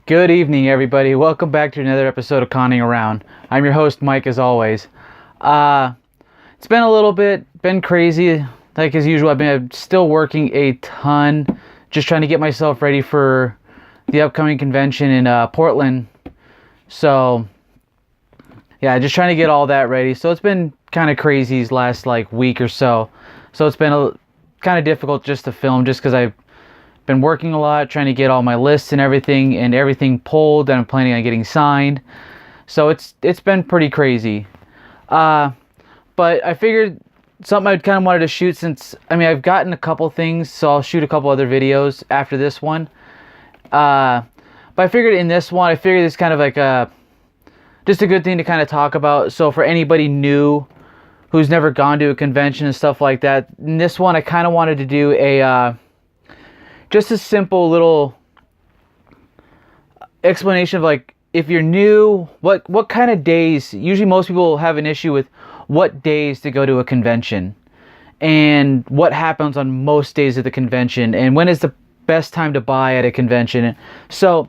Good evening, everybody. Welcome back to another episode of Conning Around. I'm your host, Mike, as always. Uh, it's been a little bit, been crazy. Like as usual, I've been still working a ton, just trying to get myself ready for the upcoming convention in Portland. So, yeah, just trying to get all that ready. So it's been kind of crazy these last week or so. So it's been kind of difficult just to film, just because I've been working a lot, trying to get all my lists and everything pulled that I'm planning on getting signed. So it's been pretty crazy. But I figured something I kind of wanted to shoot, since I've gotten a couple things, so I'll shoot a couple other videos after this one. But I figured in this one, it's kind of like just a good thing to kind of talk about. So for anybody new who's never gone to a convention and stuff like that, in this one I kind of wanted to do just a simple little explanation of if you're new, what kind of days. Usually most people have an issue with what days to go to a convention and what happens on most days of the convention and when is the best time to buy at a convention. So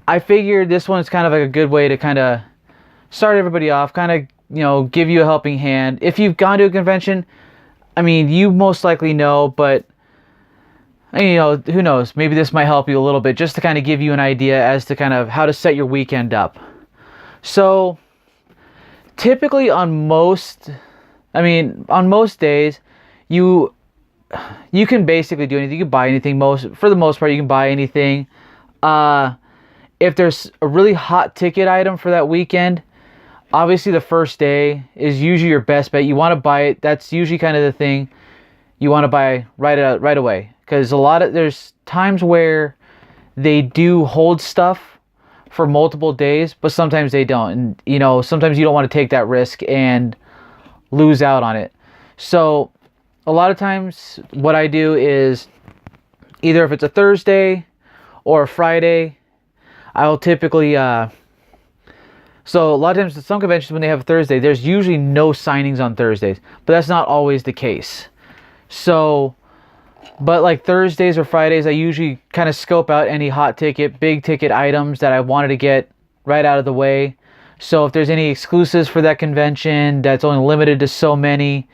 I figured this one is kind of like a good way to kind of start everybody off, kind of, give you a helping hand. If you've gone to a convention, you most likely know, but who knows? Maybe this might help you a little bit, just to kind of give you an idea as to kind of how to set your weekend up. So, typically on most days, you can basically do anything. You can buy anything. For the most part, you can buy anything. If there's a really hot ticket item for that weekend, obviously the first day is usually your best bet. You want to buy it. That's usually kind of the thing you want to buy right away. Because there's times where they do hold stuff for multiple days, but sometimes they don't. And, sometimes you don't want to take that risk and lose out on it. So a lot of times what I do is, either if it's a Thursday or a Friday, I'll typically, so a lot of times at some conventions when they have Thursday, there's usually no signings on Thursdays, but that's not always the case. So, but Thursdays or Fridays, I usually kind of scope out any hot ticket, big ticket items that I wanted to get right out of the way. So if there's any exclusives for that convention that's only limited to so many,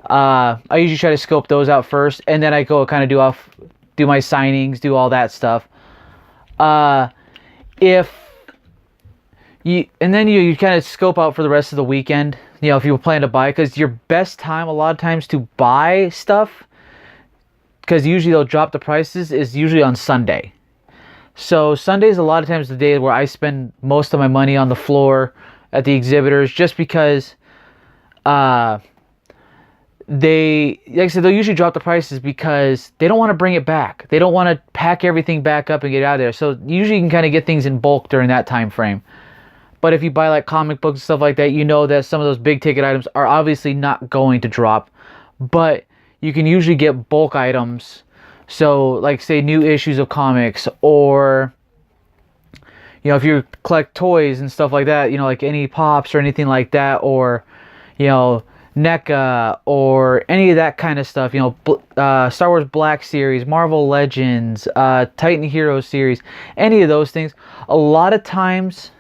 I usually try to scope those out first, and then I go kind of do my signings, do all that stuff. If you kind of scope out for the rest of the weekend, if you plan to buy, because your best time a lot of times to buy stuff, because usually they'll drop the prices, is usually on Sunday. So Sunday's a lot of times the day where I spend most of my money on the floor at the exhibitors, just because like I said, they'll usually drop the prices because they don't want to bring it back. They don't want to pack everything back up and get out of there. So usually you can kind of get things in bulk during that time frame. But if you buy comic books and stuff like that, that some of those big ticket items are obviously not going to drop. But you can usually get bulk items. So say new issues of comics, or if you collect toys and stuff like that, like any pops or anything like that, or NECA or any of that kind of stuff, Star Wars Black Series, Marvel Legends, Titan Heroes series, any of those things. A lot of times,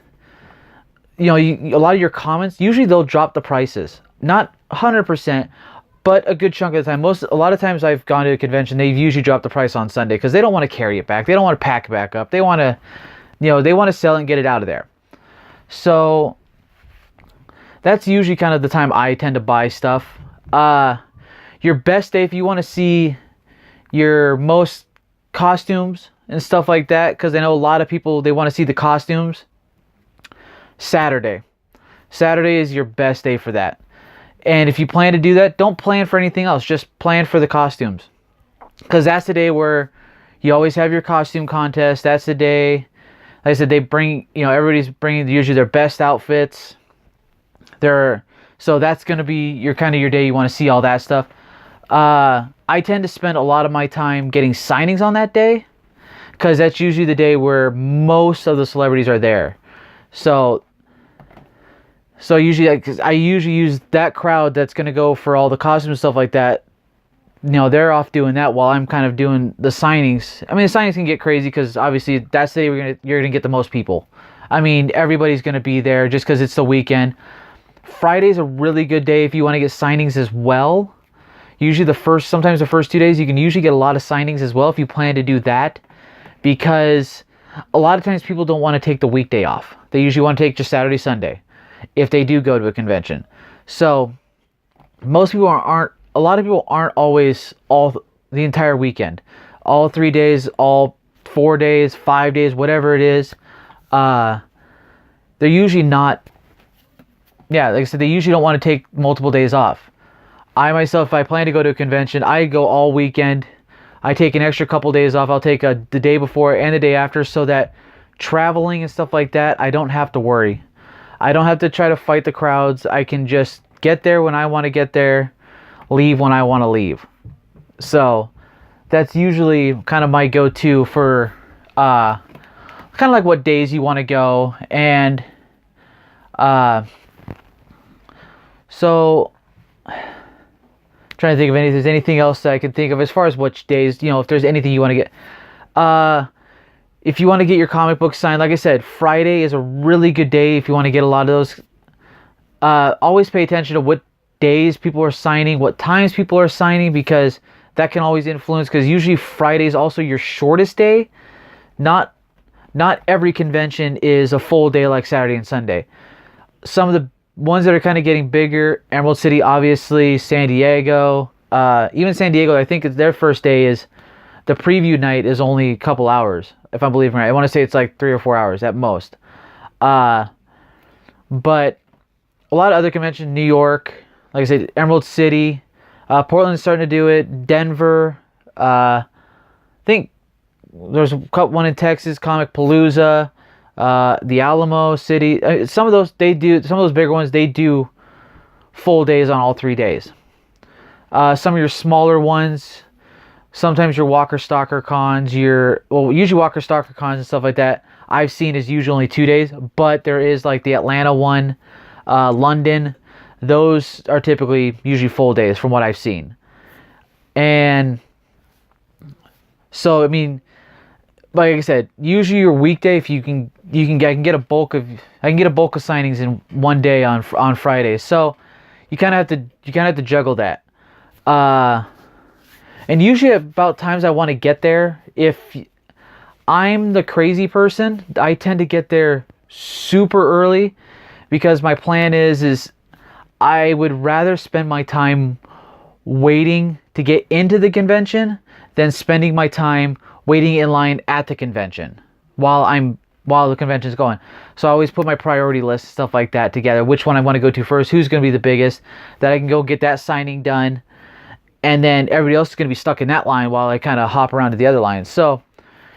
a lot of your comments, usually they'll drop the prices. Not 100%, but a good chunk of the time. A lot of times I've gone to a convention, they've usually dropped the price on Sunday because they don't want to carry it back. They don't want to pack it back up. They want to, they want to sell it and get it out of there. So that's usually kind of the time I tend to buy stuff. Your best day, if you want to see your most costumes and stuff like that, because I know a lot of people, they want to see the costumes, Saturday. Saturday is your best day for that. And if you plan to do that, don't plan for anything else. Just plan for the costumes. Because that's the day where you always have your costume contest. That's the day, like I said, they bring, everybody's bringing usually their best outfits. So that's going to be your day you want to see all that stuff. I tend to spend a lot of my time getting signings on that day, because that's usually the day where most of the celebrities are there. So usually, I usually use that crowd that's going to go for all the costumes and stuff like that they're off doing that while I'm kind of doing the signings. I mean, the signings can get crazy because obviously that's the day you're gonna get the most people. I mean, everybody's gonna be there just because it's the weekend. Friday's a really good day if you want to get signings as well. Usually sometimes the first 2 days, you can usually get a lot of signings as well if you plan to do that, because a lot of times people don't want to take the weekday off. They usually want to take just Saturday, Sunday, if they do go to a convention. So most people a lot of people aren't always the entire weekend, all 3 days, all 4 days, 5 days, whatever it is. They're usually not. Yeah, like I said, they usually don't want to take multiple days off. I myself, if I plan to go to a convention, I go all weekend. I take an extra couple days off. I'll take the day before and the day after, so that traveling and stuff like that, I don't have to worry. I don't have to try to fight the crowds. I can just get there when I want to get there, leave when I want to leave. So that's usually kind of my go-to for kind of like what days you want to go. And so trying to think if there's anything else that I can think of as far as which days, if there's anything you want to get. If you want to get your comic book signed, like I said, Friday is a really good day if you want to get a lot of those. Always pay attention to what days people are signing, what times people are signing, because that can always influence, because usually Friday is also your shortest day. Not every convention is a full day like Saturday and Sunday. Some of the ones that are kind of getting bigger, Emerald City, obviously, San Diego, even San Diego, I think their first day is, the preview night is only a couple hours, if I'm believing right. I want to say it's like 3 or 4 hours at most. But a lot of other conventions, New York, like I said, Emerald City, Portland's starting to do it, Denver, I think there's one in Texas, Comic Palooza, the Alamo City. Some of those bigger ones, they do full days on all 3 days. Some of your smaller ones, sometimes your Walker Stalker cons, usually Walker Stalker cons and stuff like that, I've seen is usually only 2 days, but there is like the Atlanta one, London, those are typically usually full days from what I've seen. And so, I mean, like I said, usually your weekday, if I can get a bulk of signings in one day on Friday. So you kind of have to juggle that. And usually about times I want to get there, if I'm the crazy person, I tend to get there super early, because my plan is I would rather spend my time waiting to get into the convention than spending my time waiting in line at the convention while the convention's going. So I always put my priority list, stuff like that together, which one I want to go to first, who's going to be the biggest, that I can go get that signing done, and then everybody else is going to be stuck in that line while I kind of hop around to the other lines. So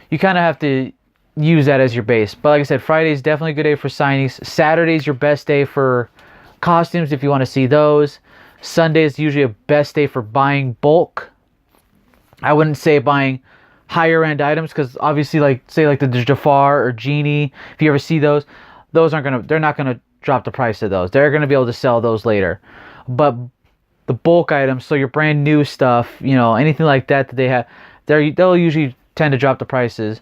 you kind of have to use that as your base. But like I said, Friday's definitely a good day for signings. Saturday's your best day for costumes if you want to see those. Sunday is usually a best day for buying bulk. I wouldn't say buying higher end items, because obviously, like the Jafar or Genie, if you ever see those they're not gonna drop the price of those. They're gonna be able to sell those later. But the bulk items, so your brand new stuff, anything like that they have, they'll usually tend to drop the prices.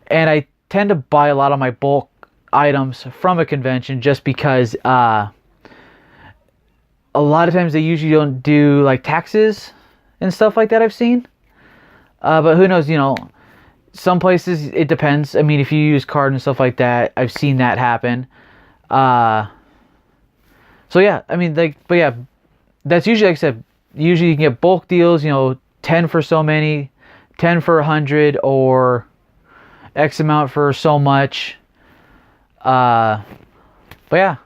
And I tend to buy a lot of my bulk items from a convention just because a lot of times they usually don't do like taxes and stuff like that, I've seen. But who knows, some places it depends. I mean, if you use card and stuff like that, I've seen that happen. So yeah, I mean, but yeah, that's usually, like I said, usually you can get bulk deals, 10 for so many, 10 for 100, or X amount for so much. But yeah.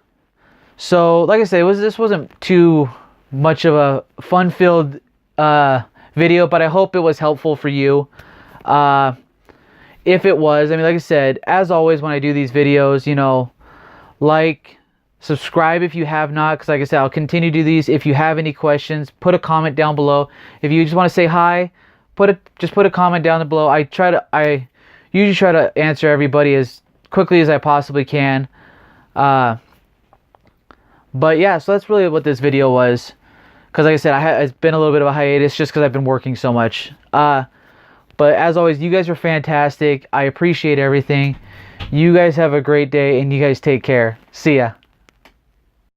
So, like I said, this wasn't too much of a fun-filled video, but I hope it was helpful for you. If it was, I mean, like I said, as always when I do these videos, like, subscribe if you have not, because like I said, I'll continue to do these. If you have any questions, put a comment down below. If you just want to say hi, just put a comment down below. I usually try to answer everybody as quickly as I possibly can. But yeah, so that's really what this video was. because like I said, it's been a little bit of a hiatus just because I've been working so much. But as always, you guys are fantastic. I appreciate everything. You guys have a great day, and you guys take care. See ya.